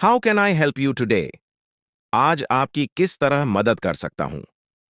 How can I help you today? आज आपकी किस तरह मदद कर सकता हूँ?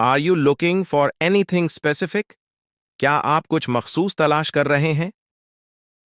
Are you looking for anything specific? क्या आप कुछ मखसूस तलाश कर रहे हैं?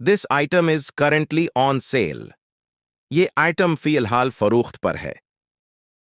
This item is currently on sale. ये आइटम फिलहाल फरोख्त पर है.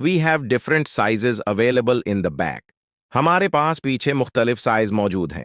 We have different sizes available in the back. हमारे पास पीछे मुख्तलिफ साइज मौजूद हैं.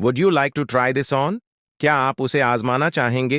Would you like to try this on? क्या आप उसे आजमाना चाहेंगे?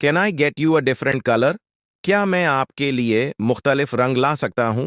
Can I get you a different colour? क्या मैं आपके लिए मुख्तलिफ रंग ला सकता हूँ?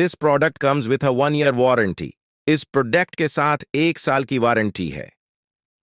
This product comes with a 1 year warranty. इस प्रोडक्ट के साथ 1 साल की वारंटी है.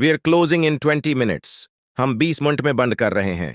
We are closing in 20 minutes. हम 20 मिनट में बंद कर रहे हैं.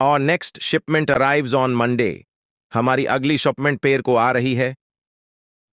और next shipment arrives on Monday. हमारी अगली शिपमेंट पेर को आ रही है.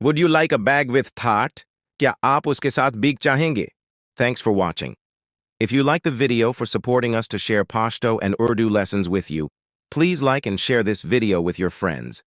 Would you like a bag with that? क्या आप उसके साथ बीग चाहेंगे? Thanks for watching. If you like the video for supporting us to share Pashto and Urdu lessons with you, please like and share this video with your friends.